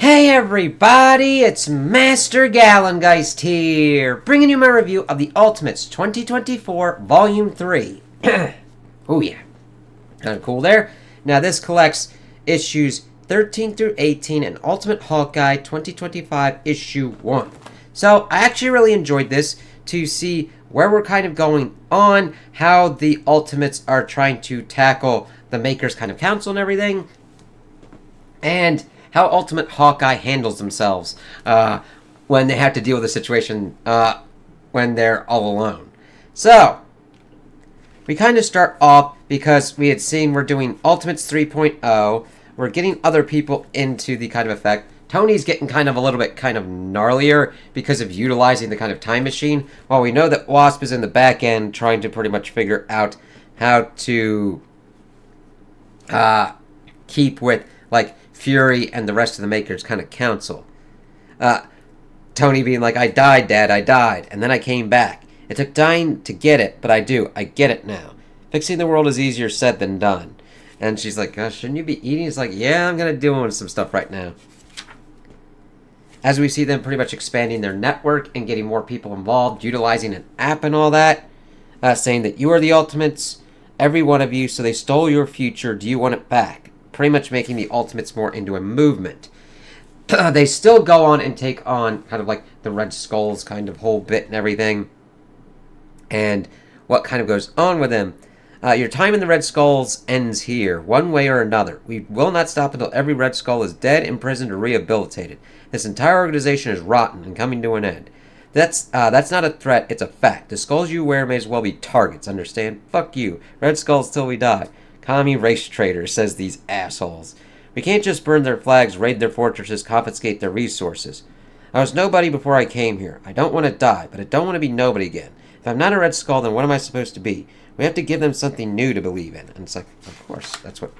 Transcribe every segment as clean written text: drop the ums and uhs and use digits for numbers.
Hey everybody, it's Master Gallengeist here, bringing you my review of the Ultimates 2024 Volume 3. Oh yeah, kind of cool there. Now this collects issues 13 through 18 and Ultimate Hawkeye 2025 issue 1. So I actually really enjoyed this to see where we're kind of going on, how the Ultimates are trying to tackle the Makers kind of council and everything, and how Ultimate Hawkeye handles themselves when they have to deal with a situation when they're all alone. So, we kind of start off because we had seen we're doing Ultimates 3.0. We're getting other people into the kind of effect. Tony's getting kind of a little bit kind of gnarlier because of utilizing the kind of time machine. While we know that Wasp is in the back end trying to pretty much figure out how to keep with, like, Fury and the rest of the Makers kind of council. Tony being like, I died, Dad, I died, and then I came back. It took dying to get it, but I get it now. Fixing the world is easier said than done. And she's like, shouldn't you be eating? He's like, yeah, I'm going to do some stuff right now. As we see them pretty much expanding their network and getting more people involved, utilizing an app and all that, saying that you are the Ultimates, every one of you, so they stole your future, do you want it back? Pretty much making the Ultimates more into a movement. They still go on and take on kind of like the Red Skulls kind of whole bit and everything, and what kind of goes on with them. Your time in the Red Skulls ends here, one way or another. We will not stop until every Red Skull is dead, imprisoned, or rehabilitated. This entire organization is rotten and coming to an end. That's not a threat, it's a fact. The skulls you wear may as well be targets, understand? Fuck you. Red Skulls till we die. Commie race traitor, says these assholes. We can't just burn their flags, raid their fortresses, confiscate their resources. I was nobody before I came here. I don't want to die, but I don't want to be nobody again. If I'm not a Red Skull, then what am I supposed to be? We have to give them something new to believe in. And it's like, of course, that's what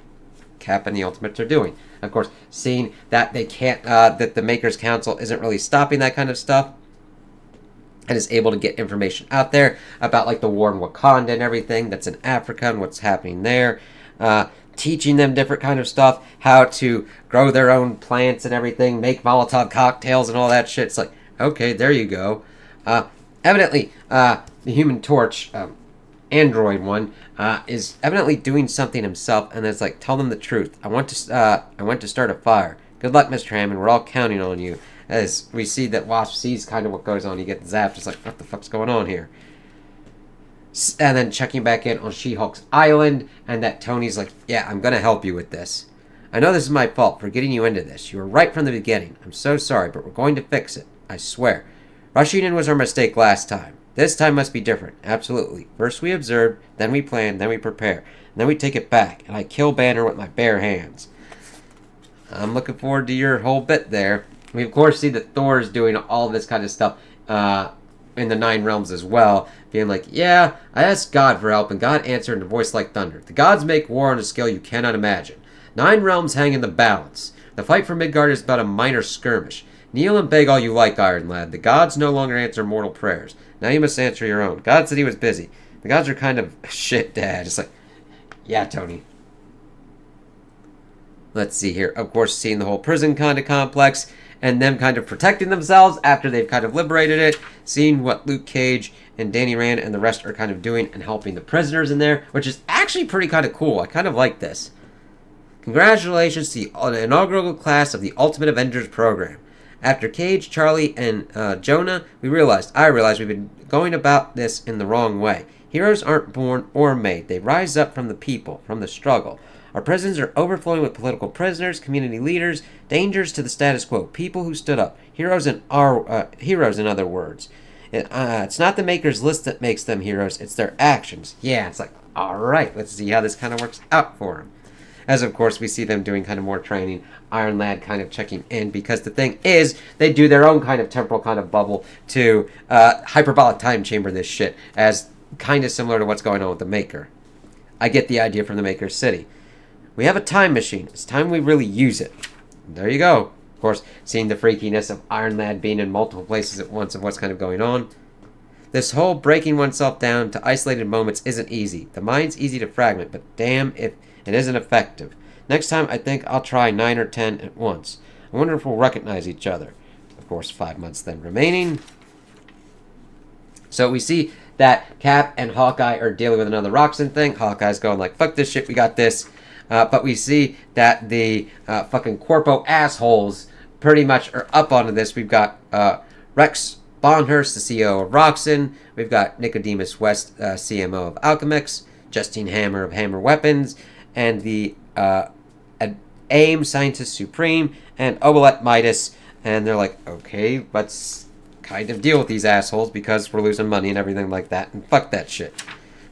Cap and the Ultimates are doing. Of course, seeing that they can't, that the Makers Council isn't really stopping that kind of stuff, and is able to get information out there about, like, the war in Wakanda and everything that's in Africa and what's happening there. Teaching them different kind of stuff, how to grow their own plants and everything, make Molotov cocktails and all that shit. It's like, okay, there you go. Evidently, the Human Torch, android one, is evidently doing something himself, and it's like, tell them the truth. I want to start a fire. Good luck, Mr. Hammond. We're all counting on you. As we see that Wasp sees kind of what goes on, he gets zapped. It's like, what the fuck's going on here? And then checking back in on She-Hulk's island, and that Tony's like, yeah, I'm going to help you with this. I know this is my fault for getting you into this. You were right from the beginning. I'm so sorry, but we're going to fix it. I swear. Rushing in was our mistake last time. This time must be different. Absolutely. First we observe, then we plan, then we prepare, and then we take it back, and I kill Banner with my bare hands. I'm looking forward to your whole bit there. We, of course, see that Thor's doing all this kind of stuff, in the Nine Realms as well, being like, yeah, I asked God for help, and God answered in a voice like thunder. The gods make war on a scale you cannot imagine. 9 realms hang in the balance. The fight for Midgard is but a minor skirmish. Kneel and beg all you like, Iron Lad. The gods no longer answer mortal prayers. Now you must answer your own. God said he was busy. The gods are kind of shit, Dad. It's like, yeah, Tony. Let's see here. Of course, seeing the whole prison kind of complex, and them kind of protecting themselves after they've kind of liberated it, seeing what Luke Cage and Danny Rand and the rest are kind of doing and helping the prisoners in there, which is actually pretty kind of cool. I kind of like this. Congratulations to the inaugural class of the Ultimate Avengers program. After Cage, Charlie, and Jonah, I realized we've been going about this in the wrong way. Heroes aren't born or made. They rise up from the people, from the struggle. Our prisons are overflowing with political prisoners, community leaders, dangers to the status quo, people who stood up, heroes in other words. It's not the Makers' list that makes them heroes, it's their actions. Yeah, it's like, alright, let's see how this kind of works out for them. As, of course, we see them doing kind of more training, Iron Lad kind of checking in, because the thing is, they do their own kind of temporal kind of bubble to hyperbolic time chamber this shit, as kind of similar to what's going on with the Maker. I get the idea from the Maker's City. We have a time machine. It's time we really use it. There you go. Of course, seeing the freakiness of Iron Lad being in multiple places at once of what's kind of going on. This whole breaking oneself down to isolated moments isn't easy. The mind's easy to fragment, but damn if it isn't effective. Next time, I think I'll try 9 or 10 at once. I wonder if we'll recognize each other. Of course, 5 months then remaining. So we see that Cap and Hawkeye are dealing with another Roxxon thing. Hawkeye's going like, fuck this shit, we got this. But we see that the fucking Corpo assholes pretty much are up onto this. We've got Rex Bonhurst, the CEO of Roxxon. We've got Nicodemus West, CMO of Alchemix. Justine Hammer of Hammer Weapons. And the AIM, Scientist Supreme. And Obelet Midas. And they're like, okay, let's kind of deal with these assholes because we're losing money and everything like that. And fuck that shit.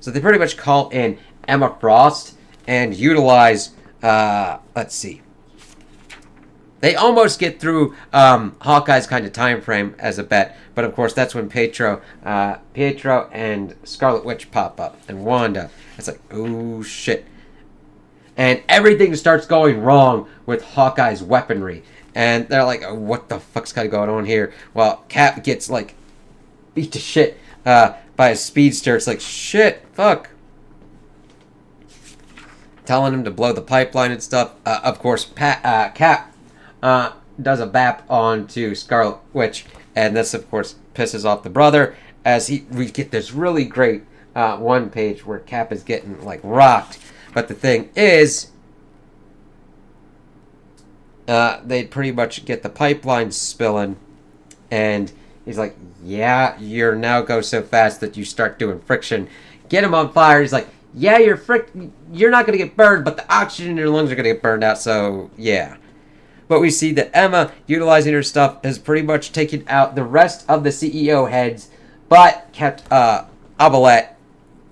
So they pretty much call in Emma Frost and utilize, let's see. They almost get through Hawkeye's kind of time frame as a bet, but of course that's when Pietro and Scarlet Witch pop up, and Wanda. It's like, oh shit. And everything starts going wrong with Hawkeye's weaponry. And they're like, oh, what the fuck's kind of going on here? Well, Cap gets like beat to shit by a speedster. It's like, shit, fuck. Telling him to blow the pipeline and stuff. Of course, Cap does a bap onto Scarlet Witch, and this, of course, pisses off the brother. As we get this really great one page where Cap is getting like rocked. But the thing is, they pretty much get the pipeline spilling, and he's like, "Yeah, you're now go so fast that you start doing friction. Get him on fire." He's like, "Yeah, you're not gonna get burned, but the oxygen in your lungs are gonna get burned out." So yeah. But we see that Emma, utilizing her stuff, has pretty much taken out the rest of the CEO heads, but kept Obelet.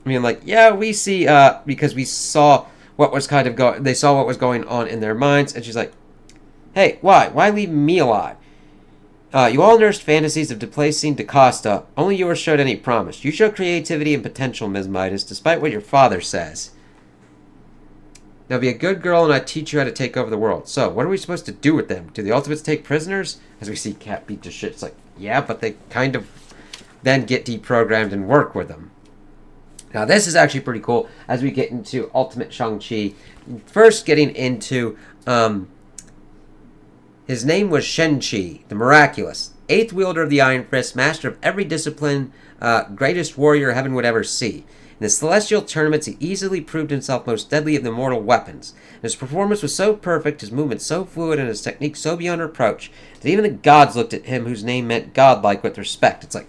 I mean, like, yeah, we see, because we saw what was kind of going. They saw what was going on in their minds, and she's like, "Hey, why? Why leave me alive? You all nursed fantasies of displacing DaCosta. Only yours showed any promise. You show creativity and potential, Ms. Midas, despite what your father says. Now be a good girl and I teach you how to take over the world. So, what are we supposed to do with them? Do the Ultimates take prisoners?" As we see Cap beat to shit. It's like, yeah, but they kind of then get deprogrammed and work with them. Now, this is actually pretty cool as we get into Ultimate Shang-Chi. First, getting into, his name was Shen-Chi, the Miraculous, 8th wielder of the Iron Fist, master of every discipline, greatest warrior heaven would ever see. In the celestial tournaments, he easily proved himself most deadly of the mortal weapons. His performance was so perfect, his movement so fluid, and his technique so beyond reproach, that even the gods looked at him whose name meant godlike with respect. It's like,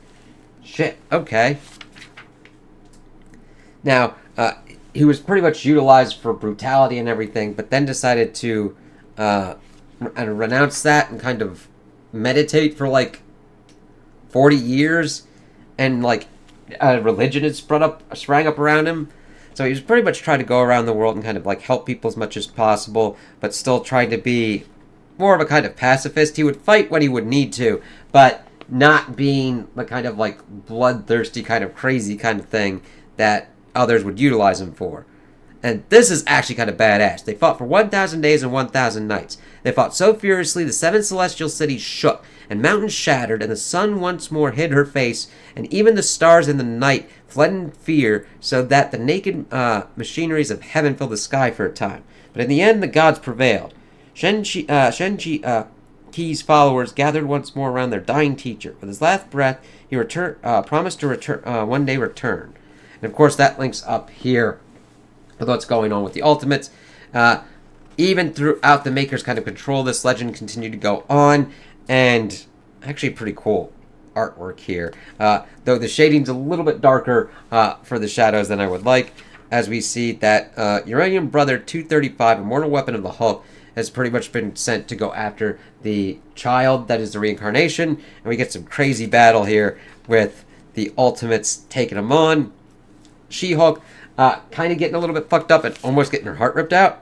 shit, okay. Now, he was pretty much utilized for brutality and everything, but then decided to renounce that and kind of meditate for like 40 years, and like religion had sprang up around him. So he was pretty much trying to go around the world and kind of like help people as much as possible, but still trying to be more of a kind of pacifist. He would fight when he would need to, but not being the kind of like bloodthirsty, kind of crazy kind of thing that others would utilize him for. And this is actually kind of badass. They fought for 1,000 days and 1,000 nights. They fought so furiously the 7 celestial cities shook, and mountains shattered, and the sun once more hid her face, and even the stars in the night fled in fear, so that the naked machineries of heaven filled the sky for a time. But in the end, the gods prevailed. Shen-Chi's followers gathered once more around their dying teacher. With his last breath, he promised to one day return. And of course, that links up here with what's going on with the Ultimates. Even throughout the Makers kind of control, this legend continued to go on, and actually pretty cool artwork here. Though the shading's a little bit darker for the shadows than I would like, as we see that Uranium Brother 235, Immortal Weapon of the Hulk, has pretty much been sent to go after the child that is the reincarnation, and we get some crazy battle here with the Ultimates taking him on. She-Hulk kind of getting a little bit fucked up and almost getting her heart ripped out.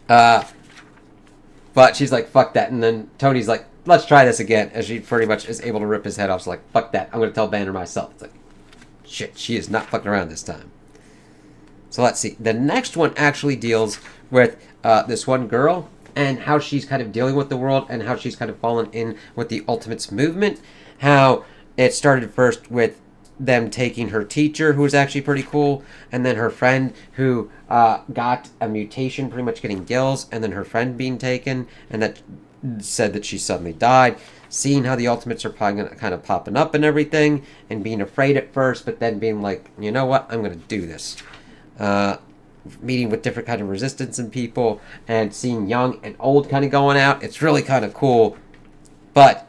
But she's like, fuck that. And then Tony's like, let's try this again. As she pretty much is able to rip his head off. She's like, fuck that. I'm going to tell Banner myself. It's like, shit, she is not fucking around this time. So let's see. The next one actually deals with this one girl and how she's kind of dealing with the world and how she's kind of fallen in with the Ultimates movement. How it started first with them taking her teacher, who was actually pretty cool, and then her friend who got a mutation, pretty much getting gills, and then her friend being taken, and that said that she suddenly died. Seeing how the Ultimates are kind of popping up and everything, and being afraid at first, but then being like, you know what, I'm going to do this. Meeting with different kind of resistance in people, and seeing young and old kind of going out. It's really kind of cool. But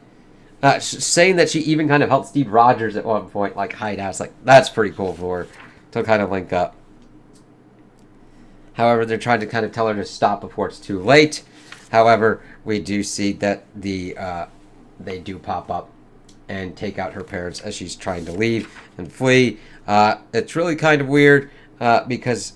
saying that she even kind of helped Steve Rogers at one point, like, hide out. It's like, that's pretty cool for her to kind of link up. However, they're trying to kind of tell her to stop before it's too late. However, we do see that they do pop up and take out her parents as she's trying to leave and flee. It's really kind of weird because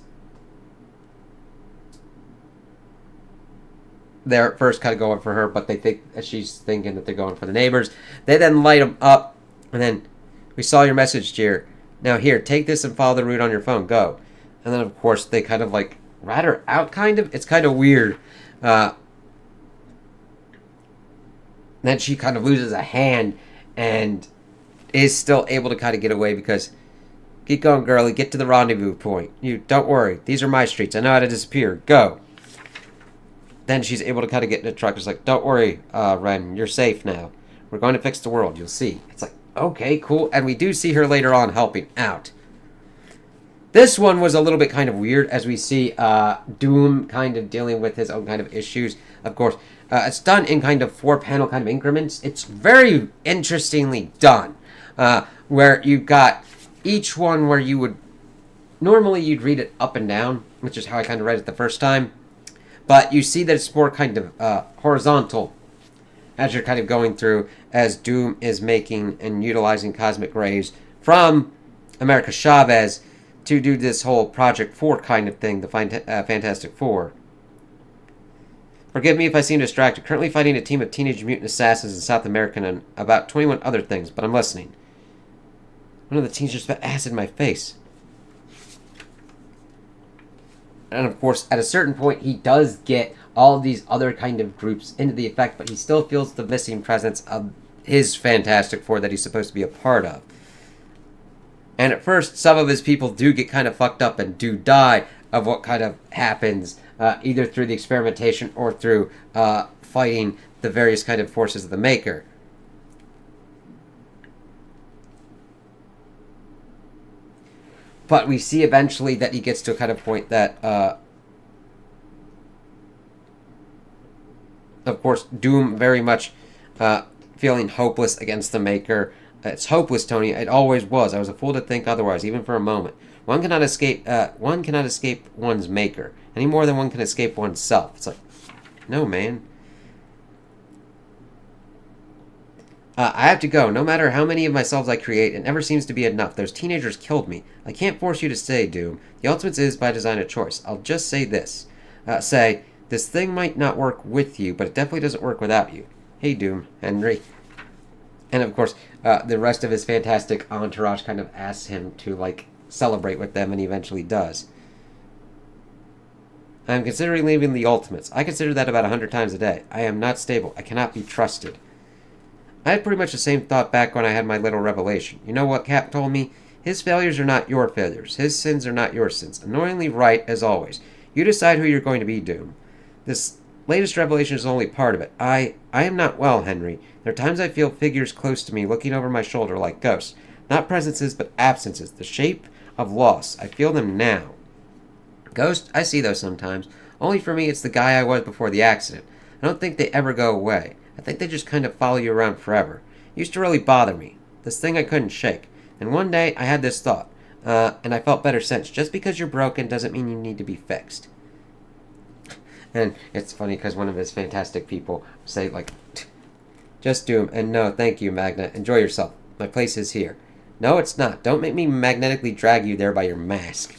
they're at first kind of going for her, but they think that she's thinking that they're going for the neighbors. They then light them up, and then, we saw your message, dear. Now here, take this and follow the route on your phone. Go. And then, of course, they kind of like rat her out, kind of. It's kind of weird. Then she kind of loses a hand and is still able to kind of get away because, keep going, girlie. Get to the rendezvous point. You, don't worry. These are my streets. I know how to disappear. Go. Then she's able to kind of get in the truck. It's like, don't worry, Ren. You're safe now. We're going to fix the world. You'll see. It's like, okay, cool. And we do see her later on helping out. This one was a little bit kind of weird as we see Doom kind of dealing with his own kind of issues. Of course, it's done in kind of 4-panel kind of increments. It's very interestingly done. Where you've got each one where you would... Normally you'd read it up and down, which is how I kind of read it the first time. But you see that it's more kind of horizontal as you're kind of going through, as Doom is making and utilizing cosmic rays from America Chavez to do this whole Project 4 kind of thing, the Fantastic Four. Forgive me if I seem distracted. Currently fighting a team of teenage mutant assassins in South America and about 21 other things, but I'm listening. One of the teens just put acid in my face. And of course, at a certain point, he does get all of these other kind of groups into the effect, but he still feels the missing presence of his Fantastic Four that he's supposed to be a part of. And at first, some of his people do get kind of fucked up and do die of what kind of happens, either through the experimentation or through fighting the various kind of forces of the Maker. But we see eventually that he gets to a kind of point that, of course, Doom very much feeling hopeless against the Maker. It's hopeless, Tony. It always was. I was a fool to think otherwise, even for a moment. One cannot escape one's Maker, any more than one can escape oneself. It's like, no, man. I have to go. No matter how many of myself I create, it never seems to be enough. Those teenagers killed me. I can't force you to stay, Doom. The Ultimates is, by design, a choice. I'll just say this. This thing might not work with you, but it definitely doesn't work without you. Hey, Doom. Henry. And, of course, the rest of his fantastic entourage kind of asks him to, like, celebrate with them, and he eventually does. I'm considering leaving the Ultimates. I consider that about 100 times a day. I am not stable. I cannot be trusted. I had pretty much the same thought back when I had my little revelation. You know what Cap told me? His failures are not your failures. His sins are not your sins. Annoyingly right, as always. You decide who you're going to be, Doom. This latest revelation is only part of it. I am not well, Henry. There are times I feel figures close to me looking over my shoulder like ghosts. Not presences, but absences. The shape of loss. I feel them now. Ghosts? I see those sometimes. Only for me, it's the guy I was before the accident. I don't think they ever go away. I think they just kind of follow you around forever. It used to really bother me. This thing I couldn't shake. And one day, I had this thought. And I felt better since. Just because you're broken doesn't mean you need to be fixed. And it's funny because one of his fantastic people say, like, just Doom. And no, thank you, Magna. Enjoy yourself. My place is here. No, it's not. Don't make me magnetically drag you there by your mask.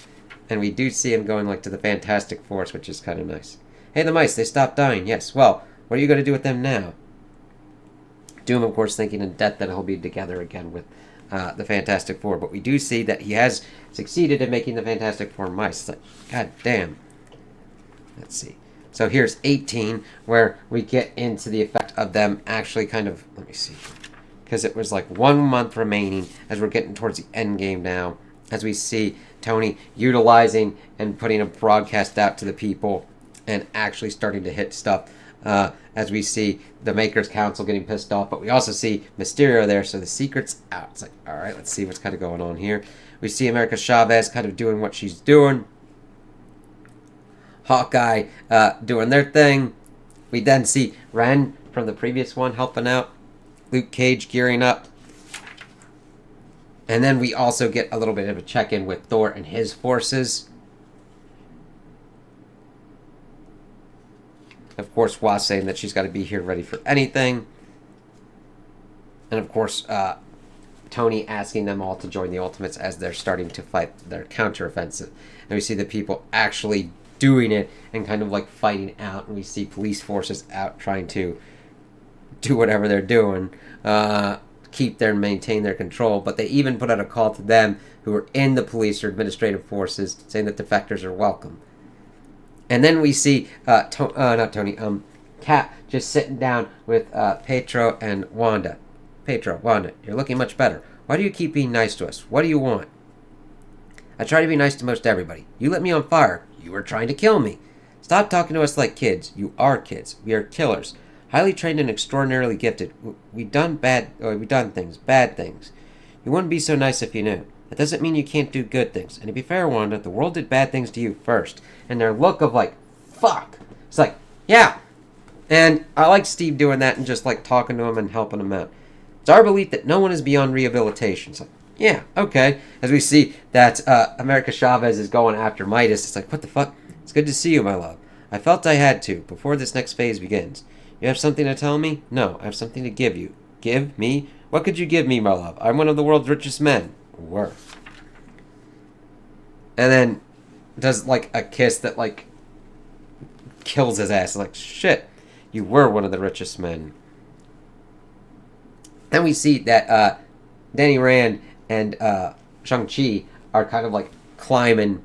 And we do see him going, like, to the Fantastic Force, which is kind of nice. Hey, the mice, they stopped dying. Yes, well, what are you going to do with them now? Doom, of course, thinking in death that he'll be together again with the Fantastic Four. But we do see that he has succeeded in making the Fantastic Four mice. It's like, god damn. Let's see. So here's 18, where we get into the effect of them actually kind of... Let me see. Because it was like 1 month remaining as we're getting towards the end game now. As we see Tony utilizing and putting a broadcast out to the people and actually starting to hit stuff. as we see the Makers Council getting pissed off, but we also see Mysterio there, so the secret's out. It's like, all right, let's see what's kind of going on here. We see America Chavez kind of doing what she's doing. Hawkeye doing their thing. We then see Ren from the previous one helping out. Luke Cage gearing up. And then we also get a little bit of a check-in with Thor and his forces. Of course, Wasp saying that she's got to be here ready for anything. And of course, Tony asking them all to join the Ultimates as they're starting to fight their counteroffensive. And we see the people actually doing it and kind of like fighting out. And we see police forces out trying to do whatever they're doing. Maintain their control. But they even put out a call to them who are in the police or administrative forces saying that defectors are welcome. And then we see Cap just sitting down with Pedro and Wanda. Pedro, Wanda, you're looking much better. Why do you keep being nice to us? What do you want? I try to be nice to most everybody. You lit me on fire. You were trying to kill me. Stop talking to us like kids. You are kids. We are killers. Highly trained and extraordinarily gifted. We've done bad things. You wouldn't be so nice if you knew. That doesn't mean you can't do good things. And to be fair, Wanda, the world did bad things to you first. And their look of like, fuck. It's like, yeah. And I like Steve doing that and just like talking to him and helping him out. It's our belief that no one is beyond rehabilitation. It's like, yeah, okay. As we see that America Chavez is going after Midas, it's like, what the fuck? It's good to see you, my love. I felt I had to, before this next phase begins. You have something to tell me? No, I have something to give you. Give me? What could you give me, my love? I'm one of the world's richest men. Worth. And then does like a kiss that like kills his ass. Like, shit, you were one of the richest men. Then we see that Danny Rand and Shang-Chi are kind of like climbing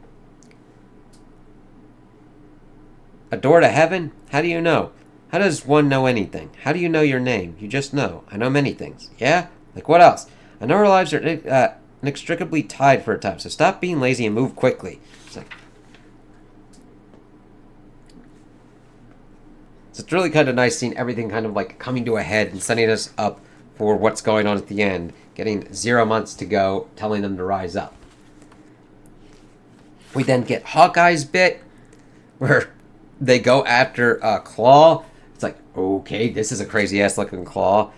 a door to heaven? How do you know? How does one know anything? How do you know your name? You just know. I know many things. Yeah? Like what else? I know our lives are inextricably tied for a time, so stop being lazy and move quickly. It's like... So it's really kind of nice seeing everything kind of like coming to a head and setting us up for what's going on at the end. Getting 0 months to go, telling them to rise up. We then get Hawkeye's bit, where they go after Claw. It's like, okay, this is a crazy-ass looking Claw.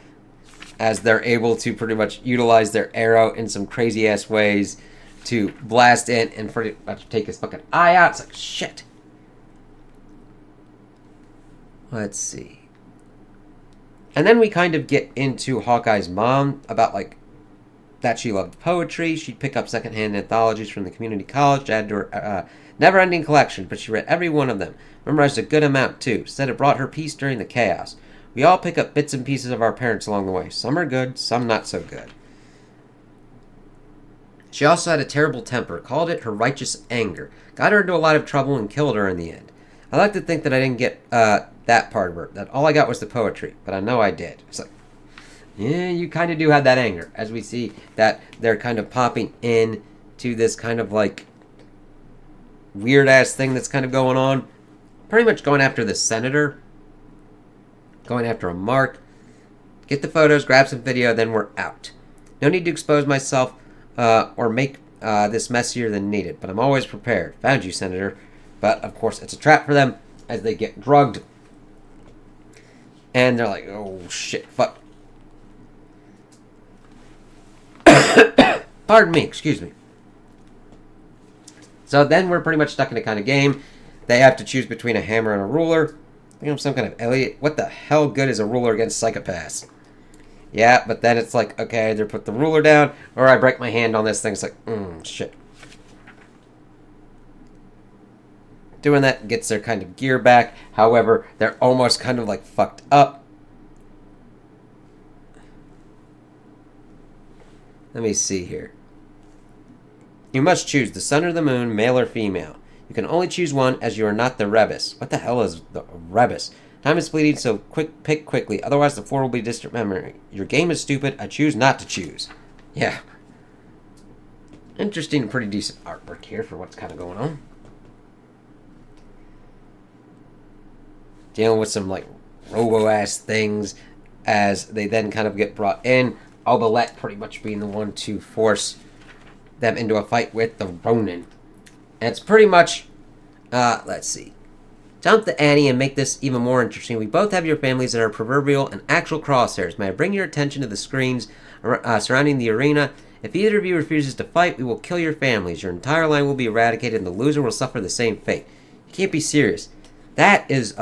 As they're able to pretty much utilize their arrow in some crazy-ass ways to blast in and pretty much take his fucking eye out. It's like, shit. Let's see. And then we kind of get into Hawkeye's mom about, like, that she loved poetry. She'd pick up secondhand anthologies from the community college to add to her never-ending collection, but she read every one of them. Memorized a good amount, too. Said it brought her peace during the chaos. We all pick up bits and pieces of our parents along the way. Some are good, some not so good. She also had a terrible temper. Called it her righteous anger. Got her into a lot of trouble and killed her in the end. I like to think that I didn't get that part of her. That all I got was the poetry. But I know I did. It's like, yeah, you kind of do have that anger. As we see that they're kind of popping in to this kind of like weird-ass thing that's kind of going on. Pretty much going after the senator. Going after a mark. Get the photos, grab some video, then we're out. No need to expose myself or make this messier than needed, but I'm always prepared. Found you, Senator. But, of course, it's a trap for them as they get drugged. And they're like, oh, shit, fuck. Pardon me, excuse me. So then we're pretty much stuck in a kind of game. They have to choose between a hammer and a ruler. I think I'm some kind of Elliot. What the hell good is a ruler against psychopaths? Yeah, but then it's like, okay, I either put the ruler down or I break my hand on this thing. It's like, shit. Doing that gets their kind of gear back. However, they're almost kind of like fucked up. Let me see here. You must choose the sun or the moon, male or female. You can only choose one as you are not the rebus. What the hell is the rebus? Time is fleeting, so pick quickly. Otherwise, the four will be distant memory. Your game is stupid. I choose not to choose. Yeah. Interesting and pretty decent artwork here for what's kind of going on. Dealing with some, like, robo-ass things as they then kind of get brought in. Obalette pretty much being the one to force them into a fight with the Ronin. And it's pretty much, let's see. Jump the ante and make this even more interesting. We both have your families that are proverbial and actual crosshairs. May I bring your attention to the screens surrounding the arena? If either of you refuses to fight, we will kill your families. Your entire line will be eradicated, and the loser will suffer the same fate. You can't be serious. That is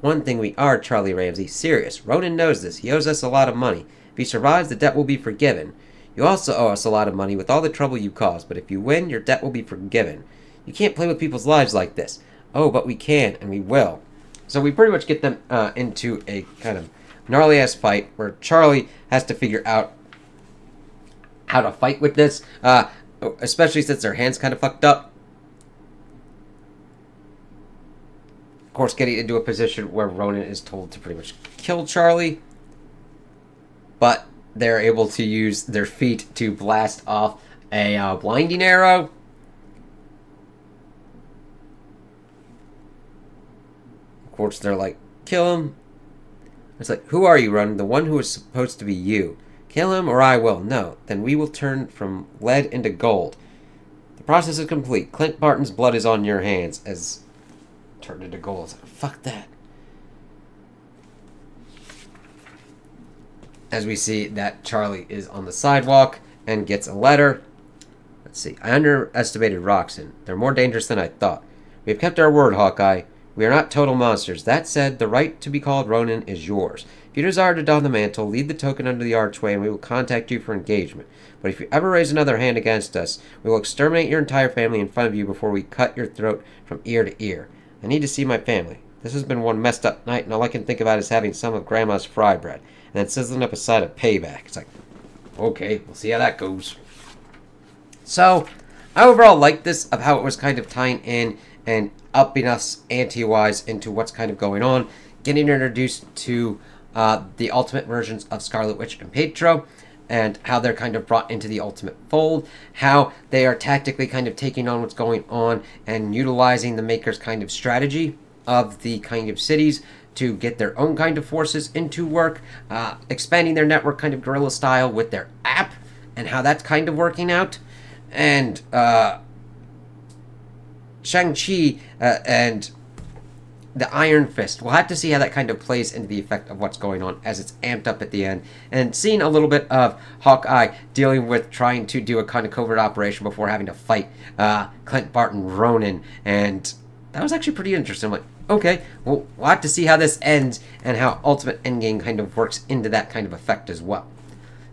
one thing we are, Charlie Ramsey. Serious. Ronan knows this. He owes us a lot of money. If he survives, the debt will be forgiven. You also owe us a lot of money with all the trouble you caused, but if you win, your debt will be forgiven. You can't play with people's lives like this. Oh, but we can, and we will. So we pretty much get them into a kind of gnarly-ass fight where Charlie has to figure out how to fight with this, especially since their hands kind of fucked up. Of course, getting into a position where Ronan is told to pretty much kill Charlie, but they're able to use their feet to blast off a blinding arrow. Of course, they're like, kill him. It's like, who are you, Ronan? The one who is supposed to be you. Kill him or I will. No. Then we will turn from lead into gold. The process is complete. Clint Barton's blood is on your hands as turned into gold. Like, fuck that. As we see that Charlie is on the sidewalk and gets a letter. Let's see. I underestimated Roxanne. They're more dangerous than I thought. We have kept our word, Hawkeye. We are not total monsters. That said, the right to be called Ronin is yours. If you desire to don the mantle, leave the token under the archway and we will contact you for engagement. But if you ever raise another hand against us, we will exterminate your entire family in front of you before we cut your throat from ear to ear. I need to see my family. This has been one messed up night, and all I can think about is having some of Grandma's fry bread, and then sizzling up a side of payback. It's like, okay, we'll see how that goes. So, I overall like this, of how it was kind of tying in and upping us ante-wise into what's kind of going on, getting introduced to the ultimate versions of Scarlet Witch and Pietro, and how they're kind of brought into the ultimate fold, how they are tactically kind of taking on what's going on and utilizing the Maker's kind of strategy of the kind of cities to get their own kind of forces into work, expanding their network kind of guerrilla style with their app, and how that's kind of working out, and Shang-Chi and the Iron Fist. We'll have to see how that kind of plays into the effect of what's going on as it's amped up at the end. And seeing a little bit of Hawkeye dealing with trying to do a kind of covert operation before having to fight Clint Barton, Ronin. And that was actually pretty interesting. I'm like, okay, well, we'll have to see how this ends and how Ultimate Endgame kind of works into that kind of effect as well.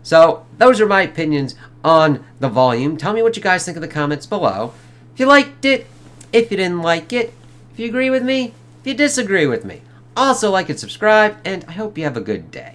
So, those are my opinions on the volume. Tell me what you guys think in the comments below. If you liked it, if you didn't like it, if you agree with me, if you disagree with me. Also like and subscribe, and I hope you have a good day.